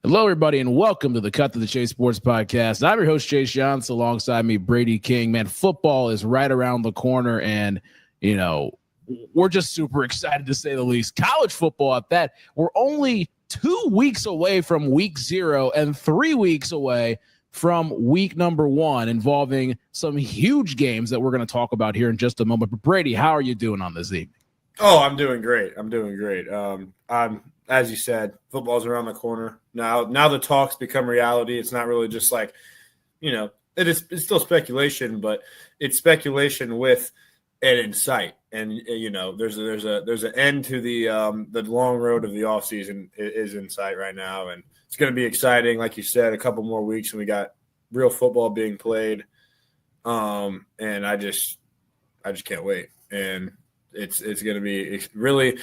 Hello, everybody, and welcome to the Cut to the Chase Sports Podcast. I'm your host, Chase Younts, alongside me, Brady King. Man, football is right around the corner, and, we're just super excited to say the least. College football at that. We're only 2 weeks away from week 0 and 3 weeks away from week number 1, involving some huge games that we're going to talk about here in just a moment. But, Brady, how are you doing on this evening? Oh, I'm doing great. As you said, football's around the corner. Now the talks become reality. It's not really just like, it's still speculation, but it's speculation with an insight. And there's an end to the long road of the offseason is in sight right now, and it's going to be exciting. Like you said, a couple more weeks, and we got real football being played. And I just can't wait. And it's going to be really,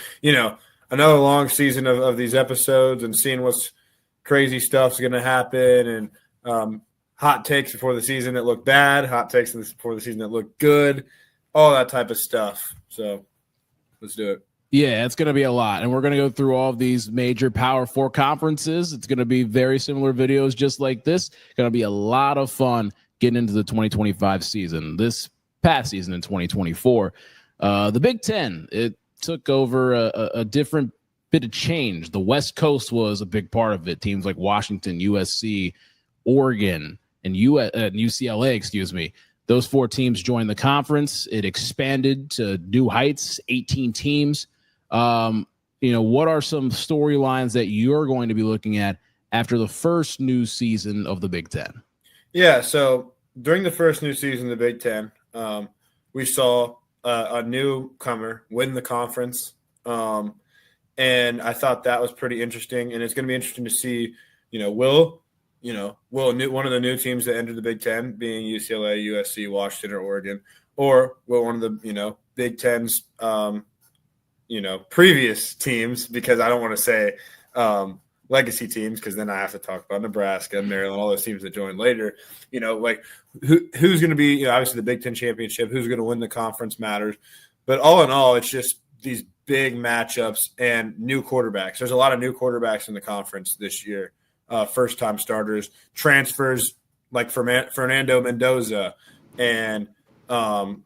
another long season of these episodes and seeing what's crazy stuff's going to happen, and hot takes before the season that look bad, hot takes before the season that look good, all that type of stuff. So let's do it. Yeah, it's going to be a lot, and we're going to go through all of these major Power 4 conferences. It's going to be very similar videos just like this. Going to be a lot of fun getting into the 2025 season. This past season in 2024, the Big Ten, it took over a different bit of change. The West Coast was a big part of it. Teams like Washington, USC, Oregon, and UCLA, those 4 teams joined the conference. It expanded to new heights, 18 teams. What are some storylines that you're going to be looking at after the first new season of the Big Ten? Yeah, so during the first new season of the Big Ten, we saw a newcomer win the conference. And I thought that was pretty interesting. And it's going to be interesting to see, will one of the new teams that entered the Big Ten, being UCLA, USC, Washington, or Oregon, or will one of the, Big Ten's, previous teams, because I don't want to say legacy teams, because then I have to talk about Nebraska, Maryland, all those teams that joined later. Who's going to be, obviously the Big Ten championship, who's going to win the conference matters. But all in all, it's just these big matchups and new quarterbacks. There's a lot of new quarterbacks in the conference this year. First-time starters, transfers like Fernando Mendoza, and Dante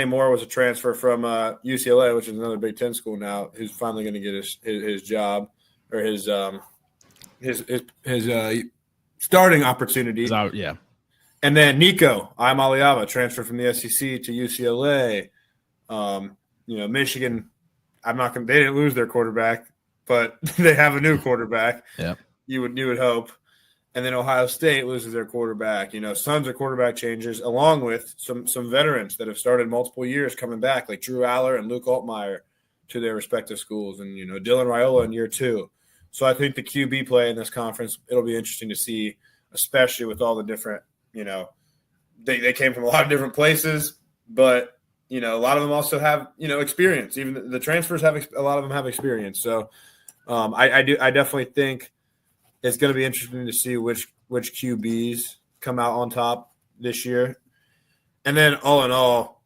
Moore was a transfer from UCLA, which is another Big Ten school now, who's finally going to get his job, or his starting opportunity. Yeah. And then Nico Iamaleava, transfer from the SEC to UCLA. Michigan, they didn't lose their quarterback, but they have a new quarterback. Yeah. You would hope. And then Ohio State loses their quarterback. Tons of quarterback changes, along with some veterans that have started multiple years coming back, like Drew Aller and Luke Altmaier, to their respective schools, and Dylan Raiola in year 2. So I think the QB play in this conference, it'll be interesting to see, especially with all the different, they came from a lot of different places, but a lot of them also have experience. Even the transfers a lot of them have experience. So I definitely think it's going to be interesting to see which QBs come out on top this year. And then all in all,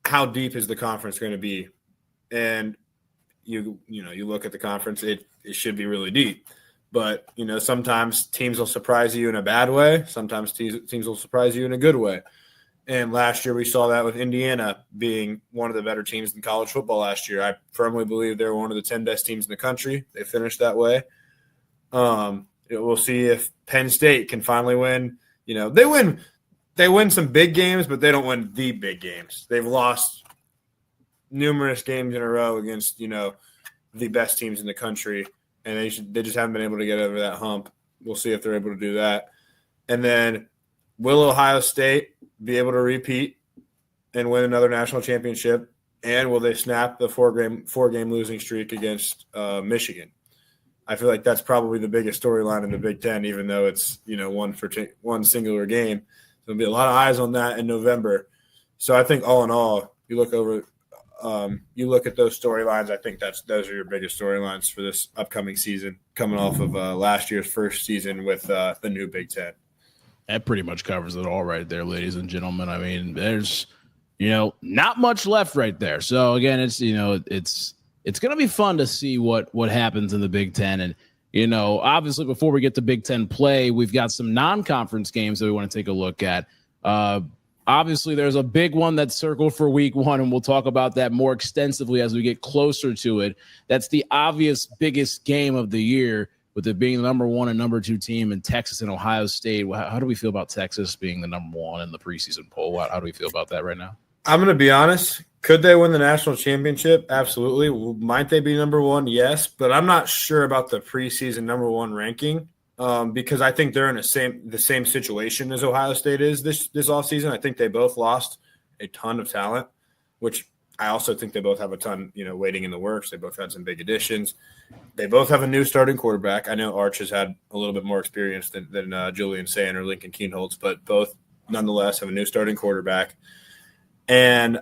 how deep is the conference going to be? And you look at the conference, it should be really deep. But, sometimes teams will surprise you in a bad way. Sometimes teams will surprise you in a good way. And last year we saw that with Indiana being one of the better teams in college football last year. I firmly believe they were one of the 10 best teams in the country. They finished that way. We'll see if Penn State can finally win. They win some big games, but they don't win the big games. They've lost numerous games in a row against, the best teams in the country, and they just haven't been able to get over that hump. We'll see if they're able to do that. And then will Ohio State be able to repeat and win another national championship? And will they snap the four-game losing streak against Michigan? I feel like that's probably the biggest storyline in the Big Ten, even though it's, one singular game. There'll be a lot of eyes on that in November. So I think all in all, you look at those storylines. I think those are your biggest storylines for this upcoming season, coming off of last year's first season with the new Big Ten. That pretty much covers it all right there, ladies and gentlemen. I mean, there's, not much left right there. So again, it's going to be fun to see what happens in the Big Ten. And, Obviously before we get to Big Ten play, we've got some non-conference games that we want to take a look at. Obviously, there's a big one that's circled for week 1, and we'll talk about that more extensively as we get closer to it. That's the obvious biggest game of the year, with it being the number 1 and number 2 team in Texas and Ohio State. How do we feel about Texas being the number 1 in the preseason poll? How do we feel about that right now? I'm going to be honest. Could they win the national championship? Absolutely. Might they be number 1? Yes, but I'm not sure about the preseason number 1 ranking. Because I think they're in the same situation as Ohio State is this offseason. I think they both lost a ton of talent, which I also think they both have a ton, waiting in the works. They both had some big additions. They both have a new starting quarterback. I know Arch has had a little bit more experience than Julian Sand or Lincoln Kienholz, but both nonetheless have a new starting quarterback. And,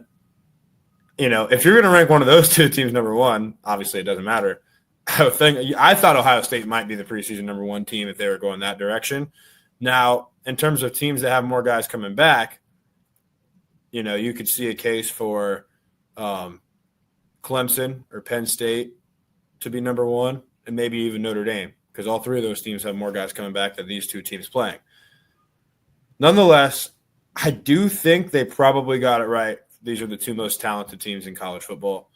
if you're going to rank one of those two teams number 1, obviously it doesn't matter. I thought Ohio State might be the preseason number 1 team if they were going that direction. Now, in terms of teams that have more guys coming back, you could see a case for Clemson or Penn State to be number 1, and maybe even Notre Dame, because all 3 of those teams have more guys coming back than these 2 teams playing. Nonetheless, I do think they probably got it right. These are the 2 most talented teams in college football.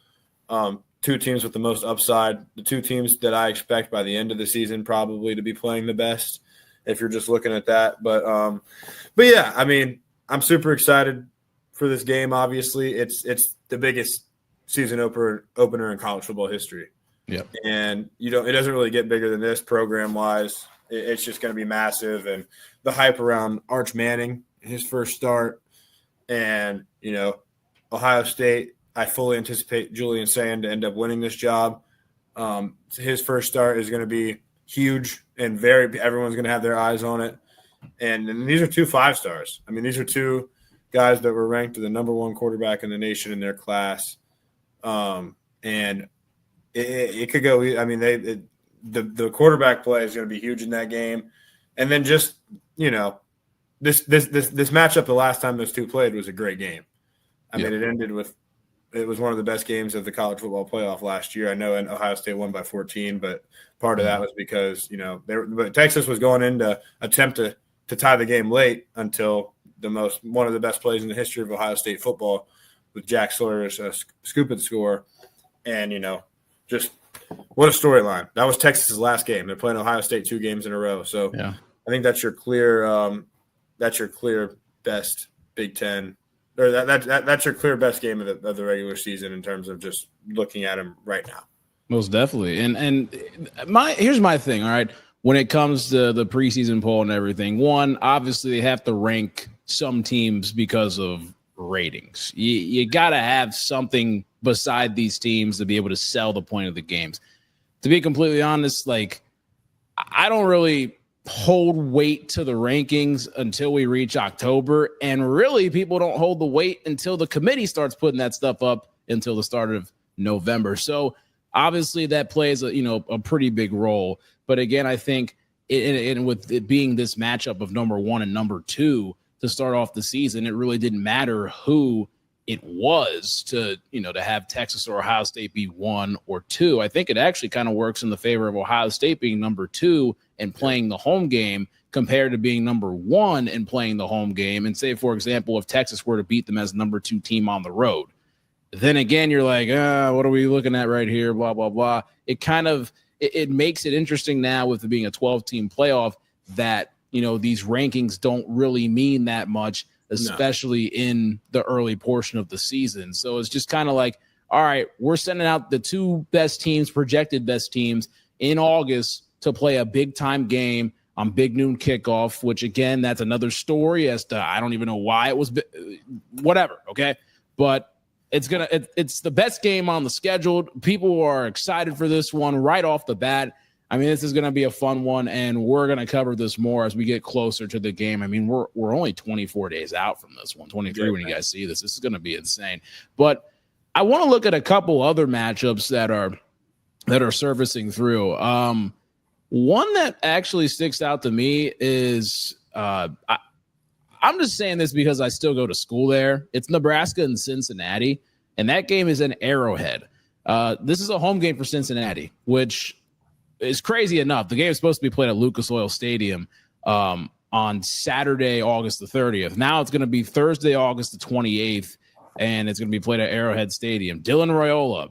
2 teams with the most upside, the 2 teams that I expect by the end of the season probably to be playing the best, if you're just looking at that. But yeah, I mean, I'm super excited for this game. Obviously, it's the biggest season opener in college football history. Yep. And it doesn't really get bigger than this program wise. It's just going to be massive, and the hype around Arch Manning, his first start, and Ohio State. I fully anticipate Julian Sand to end up winning this job. His first start is going to be huge, and everyone's going to have their eyes on it. And these are 2 5-stars. I mean, these are 2 guys that were ranked the number 1 quarterback in the nation in their class. And it could go. I mean, the quarterback play is going to be huge in that game. And then just this matchup the last time those 2 played was a great game. I mean, it ended with. It was one of the best games of the college football playoff last year. I know Ohio State won by 14, but part of that was because, but Texas was going in to attempt to tie the game late until one of the best plays in the history of Ohio State football with Jack Sawyer's scoop and score. And, just what a storyline. That was Texas's last game. They're playing Ohio State 2 games in a row. So yeah. I think that's your clear best Big Ten. Or that's your clear best game of the regular season in terms of just looking at them right now. Most definitely. And here's my thing, all right? When it comes to the preseason poll and everything, one, obviously they have to rank some teams because of ratings. You got to have something beside these teams to be able to sell the point of the games. To be completely honest, I don't really hold weight to the rankings until we reach October, and really people don't hold the weight until the committee starts putting that stuff up until the start of November. So obviously that plays a pretty big role. But again, I think with it being this matchup of number 1 and number 2 to start off the season, it really didn't matter who it was to have Texas or Ohio State be 1 or 2. I think it actually kind of works in the favor of Ohio State being number 2 and playing the home game compared to being number 1 and playing the home game. And say, for example, if Texas were to beat them as number 2 team on the road, then again, you're like, what are we looking at right here? Blah, blah, blah. It kind of, it makes it interesting now with it being a 12-team playoff that, these rankings don't really mean that much, especially in the early portion of the season. So it's just kind of like, all right, we're sending out the 2 best teams, projected best teams in August to play a big-time game on Big Noon Kickoff, which, again, that's another story as to I don't even know why it was whatever, okay? But it's the best game on the schedule. People are excited for this one right off the bat. I mean, this is going to be a fun one, and we're going to cover this more as we get closer to the game. I mean, we're only 24 days out from this one, 23 when you guys see this. This is going to be insane. But I want to look at a couple other matchups that are surfacing through. One that actually sticks out to me is I'm just saying this because I still go to school there. It's Nebraska and Cincinnati, and that game is in Arrowhead. This is a home game for Cincinnati, which it's crazy enough. The game is supposed to be played at Lucas Oil Stadium on Saturday, August the 30th. Now it's going to be Thursday, August the 28th, and it's going to be played at Arrowhead Stadium. Dylan Raiola,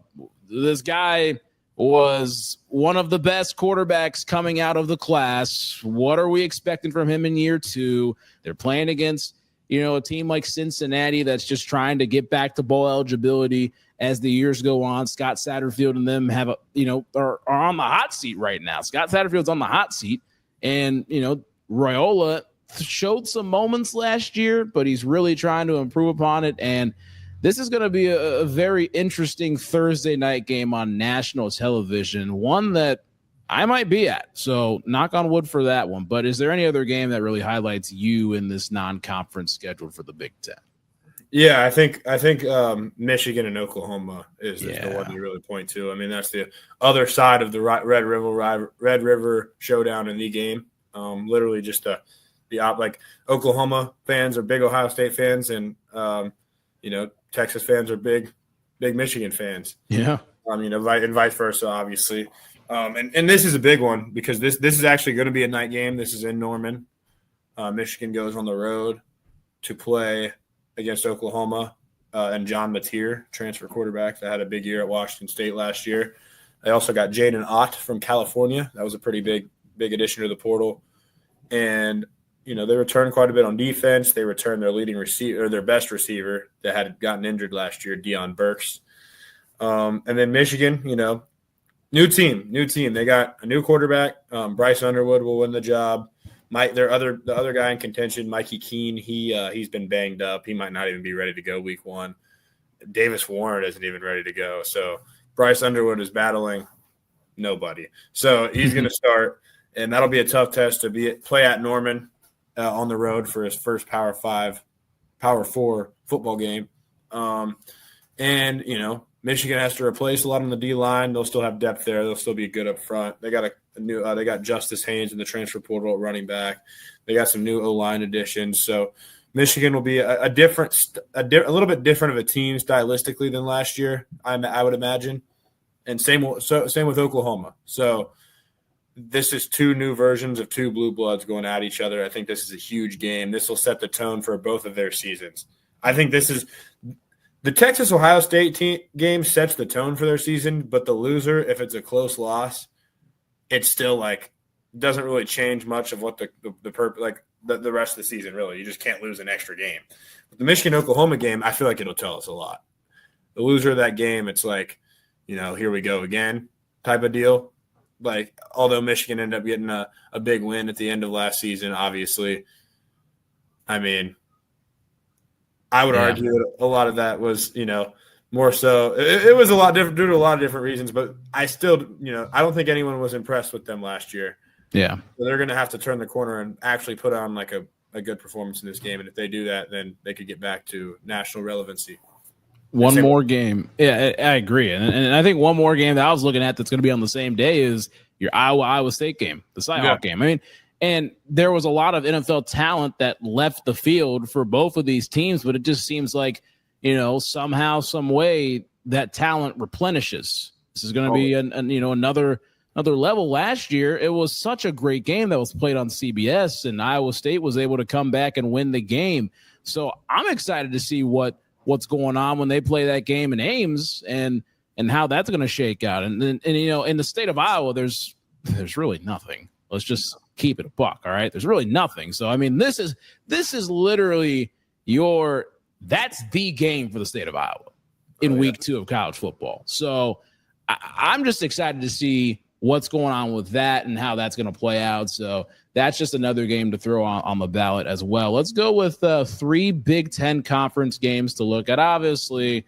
this guy was one of the best quarterbacks coming out of the class. What are we expecting from him in year 2? They're playing against, a team like Cincinnati that's just trying to get back to bowl eligibility as the years go on. Scott Satterfield and them are on the hot seat right now. Scott Satterfield's on the hot seat, and, Raiola showed some moments last year, but he's really trying to improve upon it. And this is going to be a very interesting Thursday night game on national television, one that I might be at. So knock on wood for that one. But is there any other game that really highlights you in this non-conference schedule for the Big Ten? Yeah, I think Michigan and Oklahoma is the one you really point to. I mean, that's the other side of the Red River showdown in the game. Literally just like Oklahoma fans are big Ohio State fans, and Texas fans are big Michigan fans. Yeah, and vice versa, obviously. And this is a big one because this is actually going to be a night game. This is in Norman. Michigan goes on the road to play against Oklahoma, and John Mateer, transfer quarterback that had a big year at Washington State last year. They also got Jaden Ott from California. That was a pretty big addition to the portal. And, they returned quite a bit on defense. They returned their leading receiver, or their best receiver that had gotten injured last year, Deion Burks. And then Michigan, new team. They got a new quarterback. Bryce Underwood will win the job. The other guy in contention, Mikey Keene, he's been banged up. He might not even be ready to go week 1. Davis Warren isn't even ready to go. So Bryce Underwood is battling nobody. So he's going to start, and that'll be a tough test to play at Norman on the road for his first Power 4 football game. And Michigan has to replace a lot on the D line. They'll still have depth there. They'll still be good up front. They got they got Justice Haynes in the transfer portal at running back. They got some new O-line additions. So Michigan will be a little bit different of a team stylistically than last year, I would imagine. And same with Oklahoma. So this is 2 new versions of 2 blue bloods going at each other. I think this is a huge game. This will set the tone for both of their seasons. I think this is the Texas-Ohio State game sets the tone for their season, but the loser, if it's a close loss, it's still doesn't really change much of what the rest of the season, really. You just can't lose an extra game. But the Michigan-Oklahoma game, I feel like it'll tell us a lot. The loser of that game, it's here we go again type of deal. Although Michigan ended up getting a big win at the end of last season, obviously, I mean, I would argue that a lot of that was, more so. It was a lot different due to a lot of different reasons, but I still, I don't think anyone was impressed with them last year. Yeah. So they're going to have to turn the corner and actually put on a good performance in this game. And if they do that, then they could get back to national relevancy. One more game. Yeah, I agree. And I think one more game that I was looking at that's going to be on the same day is your Iowa State game, the Cyhawk game. I mean, and there was a lot of NFL talent that left the field for both of these teams, but it just seems like, somehow, some way that talent replenishes. This is going to be another level. Last year, it was such a great game that was played on CBS, and Iowa State was able to come back and win the game. So I'm excited to see what's going on when they play that game in Ames and how that's going to shake out. And in the state of Iowa, there's really nothing. Let's just keep it a buck. All right. There's really nothing. So, I mean, this is literally that's the game for the state of Iowa in week 2 of college football. So I'm just excited to see what's going on with that and how that's going to play out. So that's just another game to throw on the ballot as well. Let's go with 3 Big Ten conference games to look at. Obviously,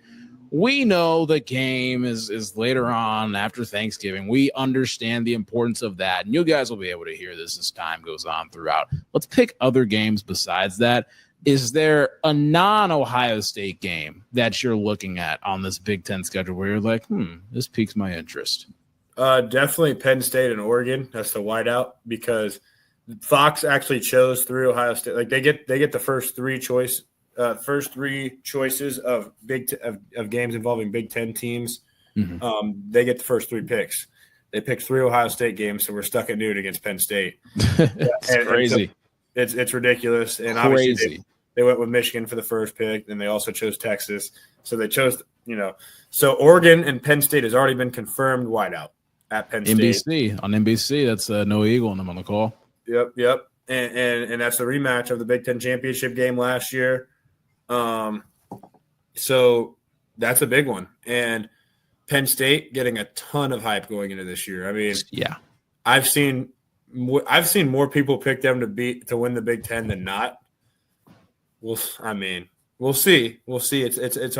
we know the game is later on after Thanksgiving. We understand the importance of that, and you guys will be able to hear this as time goes on throughout. Let's pick other games besides that. Is there a non-Ohio State game that you're looking at on this Big Ten schedule where you're like, this piques my interest? Definitely Penn State and Oregon. That's the whiteout because Fox actually chose 3 Ohio State. They get the first 3 choices of games involving Big Ten teams. Mm-hmm. They get the first 3 picks. They picked 3 Ohio State games, so we're stuck at noon against Penn State. It's crazy. It's ridiculous. And crazy. Obviously they went with Michigan for the first pick, and they also chose Texas. So they chose, so Oregon and Penn State has already been confirmed wideout at Penn State. On NBC, that's No Eagle and them on the call. Yep. And that's the rematch of the Big Ten championship game last year. So that's a big one. And Penn State getting a ton of hype going into this year. I mean, yeah, I've seen more people pick them to win the Big Ten than not. We'll see. It's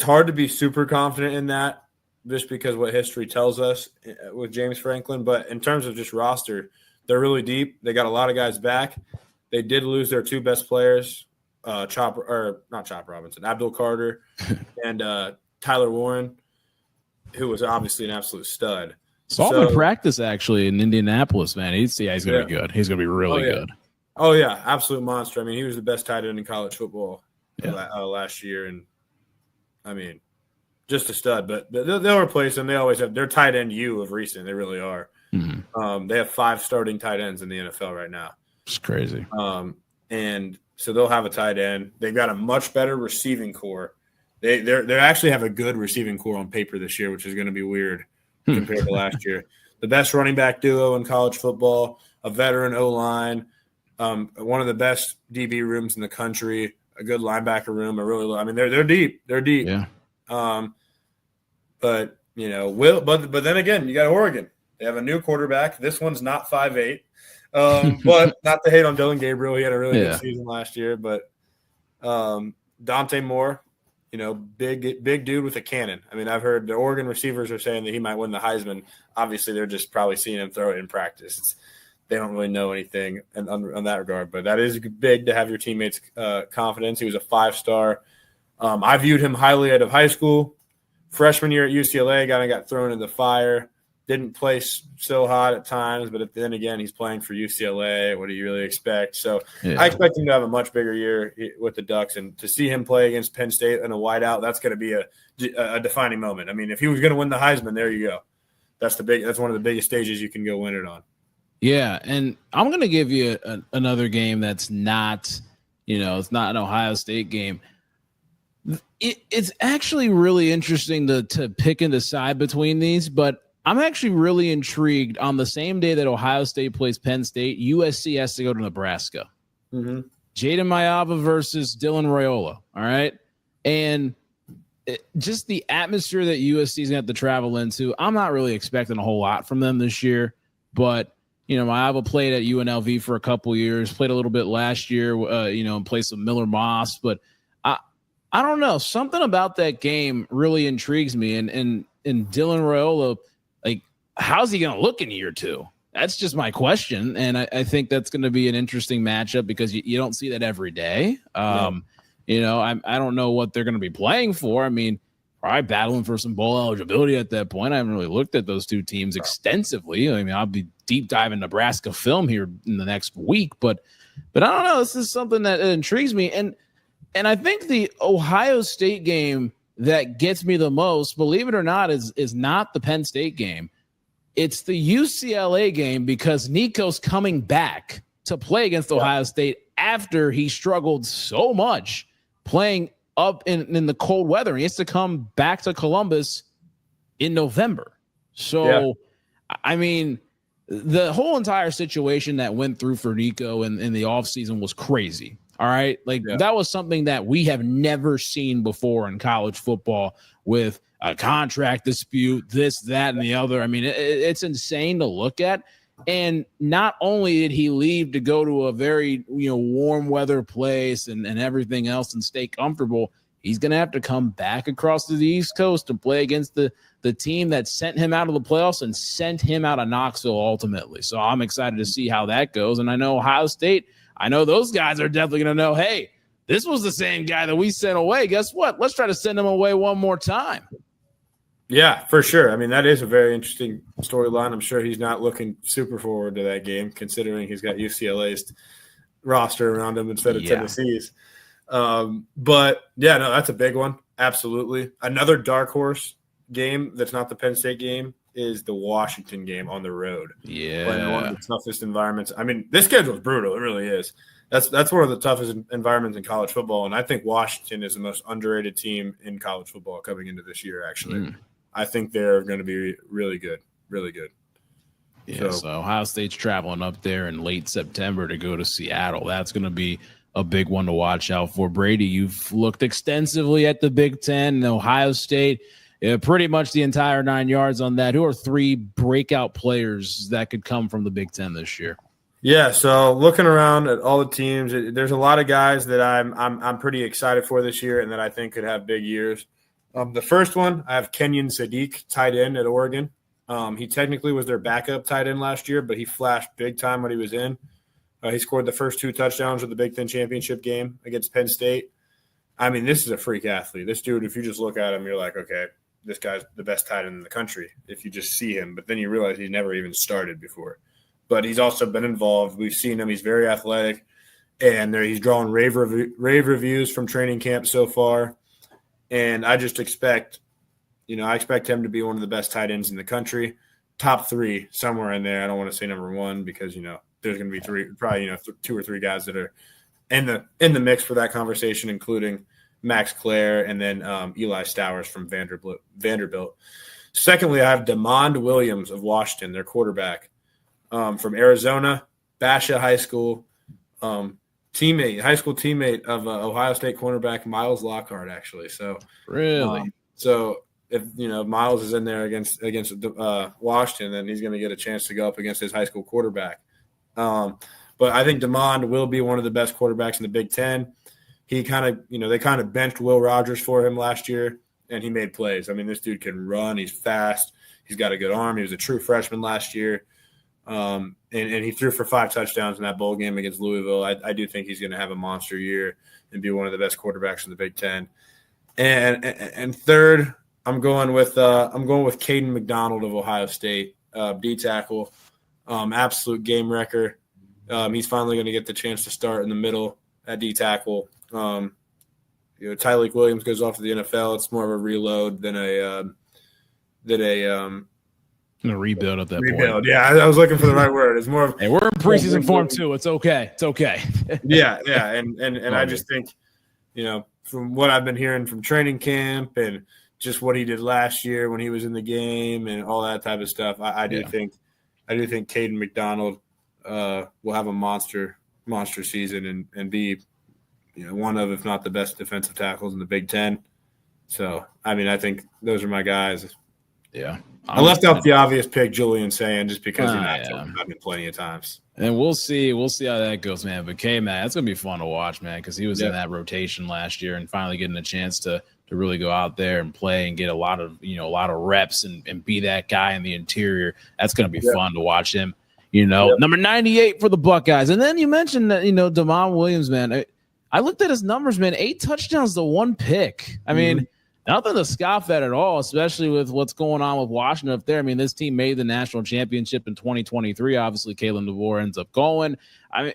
hard to be super confident in that just because what history tells us with James Franklin. But in terms of just roster, they're really deep. They got a lot of guys back. They did lose their 2 best players, not Chop Robinson, Abdul Carter, and Tyler Warren, who was obviously an absolute stud. Saw him in practice actually in Indianapolis, man. He's going to be good. He's going to be really good. Oh, yeah, absolute monster. I mean, he was the best tight end in college football last year, and I mean, just a stud. But they'll replace him. They always have their tight end of recent. They really are. Mm-hmm. They have 5 starting tight ends in the NFL right now. It's crazy. And so they'll have a tight end. They've got a much better receiving core. They actually have a good receiving core on paper this year, which is going to be weird compared to last year. The best running back duo in college football, a veteran O-line, one of the best DB rooms in the country, a good linebacker room. They're deep. They're deep. Yeah. But but then again, you got Oregon. They have a new quarterback. This one's not 5'8". But not to hate on Dylan Gabriel. He had a really good season last year. But Dante Moore, big dude with a cannon. I mean, I've heard the Oregon receivers are saying that he might win the Heisman. Obviously, they're just probably seeing him throw it in practice. They don't really know anything on that regard. But that is big to have your teammates' confidence. He was a 5-star. I viewed him highly out of high school. Freshman year at UCLA, got thrown in the fire. Didn't play so hot at times, but then again, he's playing for UCLA. What do you really expect? So I expect him to have a much bigger year with the Ducks, and to see him play against Penn State in a wideout, that's going to be a defining moment. I mean, if he was going to win the Heisman, there you go. That's one of the biggest stages you can go win it on. Yeah, and I'm going to give you another game that's not, it's not an Ohio State game. It's actually really interesting to pick and decide between these, but I'm actually really intrigued. On the same day that Ohio State plays Penn State, USC has to go to Nebraska. Mm-hmm. Jaden Mayava versus Dylan Raiola, all right? And just the atmosphere that USC is going to have to travel into, I'm not really expecting a whole lot from them this year, but Mayava played at UNLV for a couple years, played a little bit last year, in place of Miller Moss. But I don't know. Something about that game really intrigues me. And Dylan Raiola, how's he going to look in year 2? That's just my question. And I think that's going to be an interesting matchup because you don't see that every day. I don't know what they're going to be playing for. I mean, probably battling for some bowl eligibility at that point. I haven't really looked at those 2 teams extensively. I mean, I'll be deep diving Nebraska film here in the next week, but I don't know. This is something that intrigues me. And I think the Ohio State game that gets me the most, believe it or not, is not the Penn State game. It's the UCLA game because Nico's coming back to play against Ohio State after he struggled so much playing up in the cold weather. He has to come back to Columbus in November. So, I mean, the whole entire situation that went through for Nico in the offseason was crazy. All right. That was something that we have never seen before in college football with a contract dispute, this, that, and the other. I mean, it's insane to look at. And not only did he leave to go to a very, warm weather place and everything else and stay comfortable, he's going to have to come back across to the East Coast to play against the team that sent him out of the playoffs and sent him out of Knoxville ultimately. So I'm excited to see how that goes. And I know Ohio State, I know those guys are definitely going to know, hey, this was the same guy that we sent away. Guess what? Let's try to send him away one more time. Yeah, for sure. I mean, that is a very interesting storyline. I'm sure he's not looking super forward to that game, considering he's got UCLA's roster around him instead of Tennessee's. But, that's a big one. Absolutely. Another dark horse game that's not the Penn State game is the Washington game on the road. Yeah. Playing in one of the toughest environments. I mean, this schedule is brutal. It really is. That's one of the toughest environments in college football, and I think Washington is the most underrated team in college football coming into this year, actually. I think they're going to be really good, really good. Yeah, so Ohio State's traveling up there in late September to go to Seattle. That's going to be a big one to watch out for. Brady, you've looked extensively at the Big Ten and Ohio State, pretty much the entire 9 yards on that. Who are 3 breakout players that could come from the Big Ten this year? Yeah, so looking around at all the teams, there's a lot of guys that I'm pretty excited for this year and that I think could have big years. The first one, I have Kenyon Sadiq, tight end at Oregon. He technically was their backup tight end last year, but he flashed big time when he was in. He scored the first 2 touchdowns of the Big Ten championship game against Penn State. I mean, this is a freak athlete. This dude, if you just look at him, you're like, okay, this guy's the best tight end in the country if you just see him. But then you realize he's never even started before. But he's also been involved. We've seen him. He's very athletic. And he's drawing rave reviews from training camp so far. And I just expect I expect him to be one of the best tight ends in the country, top 3 somewhere in there. I don't want to say number 1 because there's going to be probably 2 or 3 guys that are in the mix for that conversation, including Max Clare and then Eli Stowers from Vanderbilt. Secondly, I have DeMond Williams of Washington, their quarterback, from Arizona, Basha High School, high school teammate of Ohio State cornerback Miles Lockhart, actually. So really, if Miles is in there against Washington, then he's going to get a chance to go up against his high school quarterback. But I think DeMond will be one of the best quarterbacks in the Big Ten. He they kind of benched Will Rogers for him last year, and he made plays. I mean, this dude can run. He's fast. He's got a good arm. He was a true freshman last year. And he threw for 5 touchdowns in that bowl game against Louisville. I do think he's going to have a monster year and be one of the best quarterbacks in the Big Ten. And third, I'm going with Caden McDonald of Ohio State, D tackle, absolute game wrecker. He's finally going to get the chance to start in the middle at D tackle. Tyleik Williams goes off to the NFL. It's more of a reload than a rebuild at that point. Yeah, I was looking for the right word. It's more of we're in preseason form too. It's okay. It's okay. yeah, and I just think, from what I've been hearing from training camp and just what he did last year when he was in the game and all that type of stuff, I do think Caden McDonald will have a monster season and be one of, if not the best defensive tackles in the Big Ten. So I mean, I think those are my guys. Yeah. I left out the obvious pick, Julian Saying, just because talked about it plenty of times. And we'll see how that goes, man. But K-Man, that's gonna be fun to watch, man, because he was in that rotation last year and finally getting a chance to really go out there and play and get a lot of reps and be that guy in the interior. That's gonna be fun to watch him. Number 98 for the Buckeyes. And then you mentioned that DeMond Williams, man. I looked at his numbers, man. 8 touchdowns to 1 pick. I mean. Nothing to scoff at all, especially with what's going on with Washington up there. I mean, this team made the national championship in 2023. Obviously, Kalen DeVore ends up going. I mean,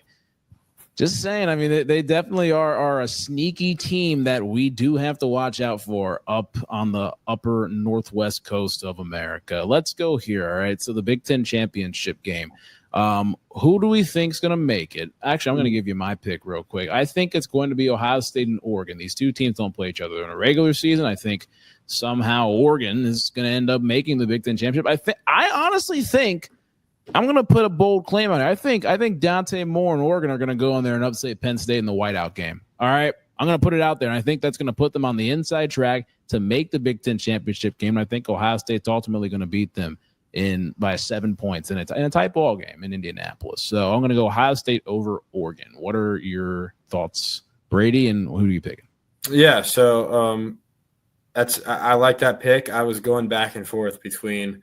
just saying, I mean, they definitely are a sneaky team that we do have to watch out for up on the upper northwest coast of America. Let's go here, all right? So the Big Ten championship game. Who do we think is going to make it? Actually, I'm going to give you my pick real quick. I think it's going to be Ohio State and Oregon. These 2 teams don't play each other in a regular season. I think somehow Oregon is going to end up making the Big Ten championship. I honestly think I'm going to put a bold claim on it. I think Dante Moore and Oregon are going to go in there and upset Penn State in the whiteout game. All right, I'm going to put it out there, and I think that's going to put them on the inside track to make the Big Ten championship game. And I think Ohio State's ultimately going to beat them by 7 points in a tight ball game in Indianapolis. So I'm going to go Ohio State over Oregon. What are your thoughts, Brady, and who are you picking? Yeah, so I like that pick. I was going back and forth between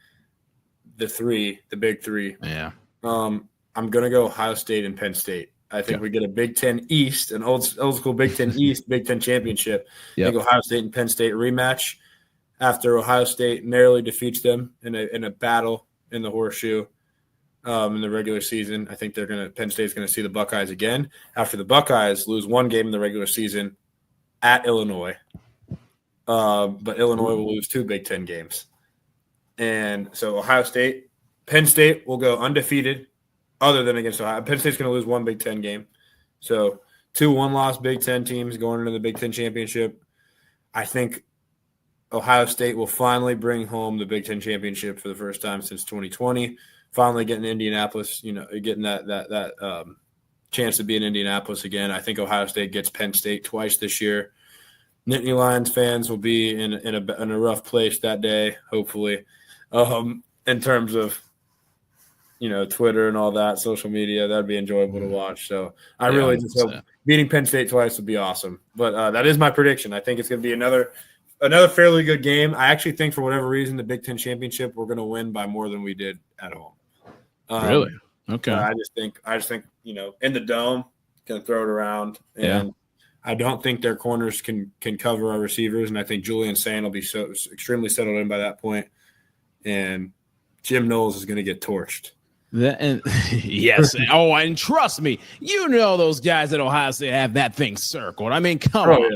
the big 3. Yeah. I'm going to go Ohio State and Penn State. I think we get a Big Ten East, an old school Big Ten East, Big Ten championship. I think Ohio State and Penn State rematch. After Ohio State narrowly defeats them in a battle in the horseshoe in the regular season, I think Penn State's going to see the Buckeyes again. After the Buckeyes lose 1 game in the regular season at Illinois, but Illinois will lose 2 Big Ten games. And so Ohio State, Penn State will go undefeated other than against Ohio. Penn State's going to lose one Big Ten game. So 2 one-loss Big Ten teams going into the Big Ten championship. I think Ohio State will finally bring home the Big Ten championship for the first time since 2020. Finally getting Indianapolis, getting that chance to be in Indianapolis again. I think Ohio State gets Penn State twice this year. Nittany Lions fans will be in a rough place that day, hopefully, in terms of Twitter and all that, social media. That'd be enjoyable to watch. So I really just hope beating Penn State twice would be awesome. But that is my prediction. I think it's going to be another fairly good game. I actually think for whatever reason the Big Ten championship we're going to win by more than we did at home. Really? Okay. I just think in the dome, going to throw it around, and I don't think their corners can cover our receivers, and I think Julian Sand will be so extremely settled in by that point, and Jim Knowles is going to get torched. Yes. Oh, and trust me, those guys at Ohio State have that thing circled. I mean, come on.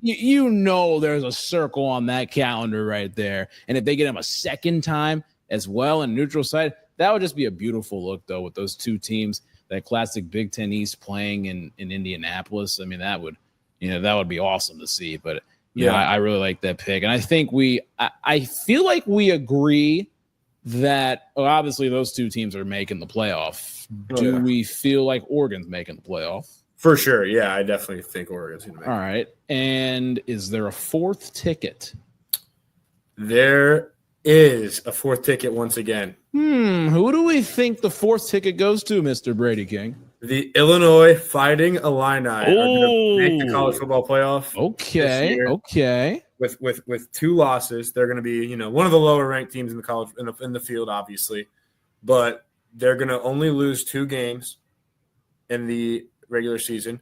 Yeah. There's a circle on that calendar right there. And if they get him a second time as well in neutral site, that would just be a beautiful look, though, with those two teams, that classic Big Ten East playing in Indianapolis. I mean, that would be awesome to see. But, I really like that pick. And I think I feel like we agree that obviously those two teams are making the playoff. Do we feel like Oregon's making the playoff? For sure. Yeah, I definitely think Oregon's going to make it. All right. And is there a fourth ticket? There is a fourth ticket once again. Who do we think the fourth ticket goes to, Mr. Brady King? The Illinois Fighting Illini are going to make the college football playoff. Okay. With 2 losses, they're going to be, one of the lower ranked teams in the college in the field, obviously, but they're going to only lose 2 games in the regular season.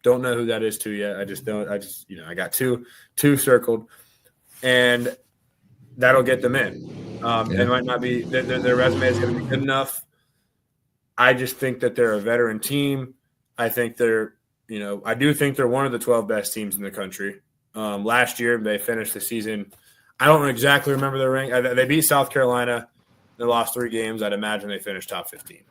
Don't know who that is to yet. I got two circled, and that'll get them in. It might not be their resume is going to be good enough. I just think that they're a veteran team. I think I do think they're one of the 12 best teams in the country. Last year, they finished the season. I don't exactly remember their rank. They beat South Carolina. They lost 3 games. I'd imagine they finished top 15.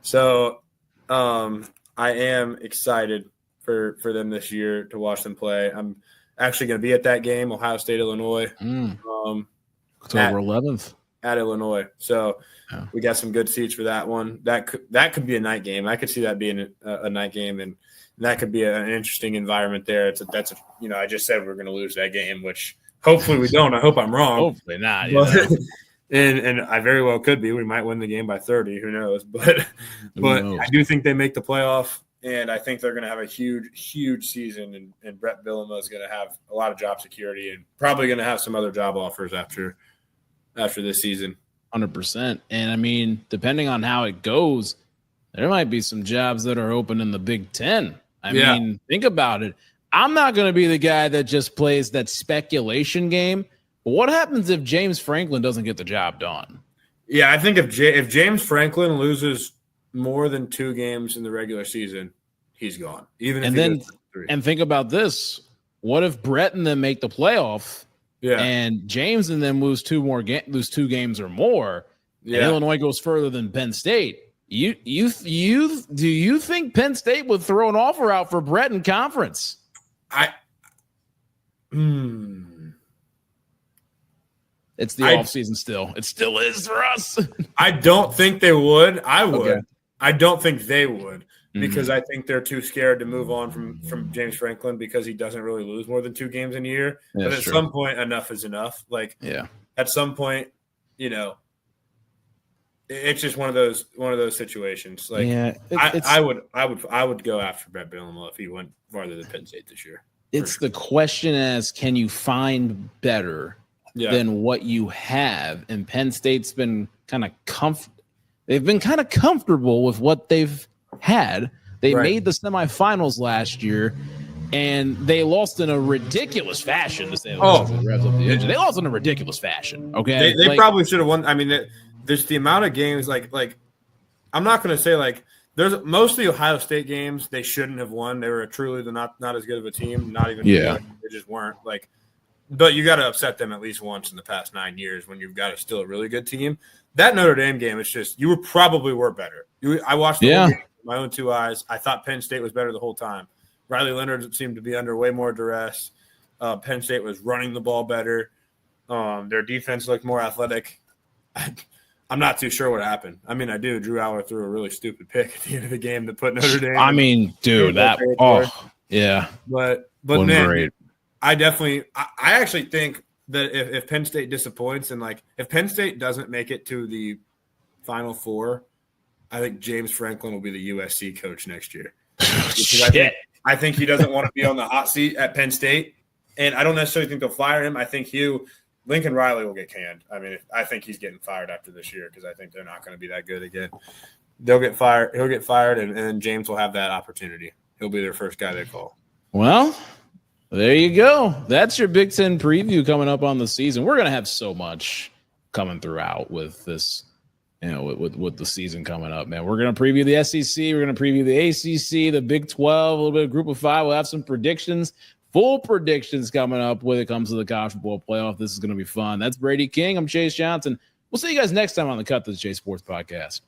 So I am excited for them this year to watch them play. I'm actually going to be at that game, Ohio State, Illinois. October 11th. At Illinois. So we got some good seats for that one. That could be a night game. I could see that being a night game, and that could be an interesting environment there. I just said we're going to lose that game, which hopefully we don't. I hope I'm wrong. Hopefully not. And I very well could be. We might win the game by 30. Who knows? But I do think they make the playoff, and I think they're going to have a huge, huge season. And Brett Bielema is going to have a lot of job security and probably going to have some other job offers after this season. 100%. And I mean, depending on how it goes, there might be some jobs that are open in the Big Ten. I mean, think about it. I'm not going to be the guy that just plays that speculation game. But what happens if James Franklin doesn't get the job done? Yeah, I think if James Franklin loses more than 2 games in the regular season, he's gone. And think about this. What if Brett and them make the playoff? Yeah, and James and them lose 2 games or more. Yeah, and Illinois goes further than Penn State. Do you think Penn State would throw an offer out for Brett in conference? It's the offseason still. It still is for us. I don't think they would. I would. Okay. I don't think they would because I think they're too scared to move on from James Franklin because he doesn't really lose more than 2 games in a year. But at some point, enough is enough. At some point, it's just one of those situations. I would go after Brett Bielema if he went farther than Penn State this year. It's the question as can you find better than what you have? And Penn State's been kind of they've been kind of comfortable with what they've had. They made the semifinals last year, and they lost in a ridiculous fashion. To say they lost in a ridiculous fashion. Okay, they probably should have won. I mean, there's the amount of games like I'm not going to say there's most of the Ohio State games they shouldn't have won. They were truly not as good of a team. Not even they just weren't But you got to upset them at least once in the past 9 years when you've got still a really good team. That Notre Dame game, it's just you were better. I watched the whole game with my own two eyes. I thought Penn State was better the whole time. Riley Leonard seemed to be under way more duress. Penn State was running the ball better. Their defense looked more athletic. I'm not too sure what happened. I mean, I do. Drew Aller threw a really stupid pick at the end of the game to put Notre Dame. I mean, dude, yeah. But man, great. I actually think that if Penn State disappoints and like if Penn State doesn't make it to the Final Four, I think James Franklin will be the USC coach next year. I think he doesn't want to be on the hot seat at Penn State, and I don't necessarily think they'll fire him. I think Lincoln Riley will get canned. I mean, I think he's getting fired after this year because I think they're not going to be that good again. They'll get fired. He'll get fired, and then James will have that opportunity. He'll be their first guy they call. Well, there you go. That's your Big Ten preview coming up on the season. We're going to have so much coming throughout with this, with the season coming up, man. We're going to preview the SEC. We're going to preview the ACC, the Big 12, a little bit of Group of Five. We'll have some predictions, full predictions coming up when it comes to the college football playoff. This is going to be fun. That's Brady King. I'm Chase Johnson. We'll see you guys next time on the Cut to the Chase Sports Podcast.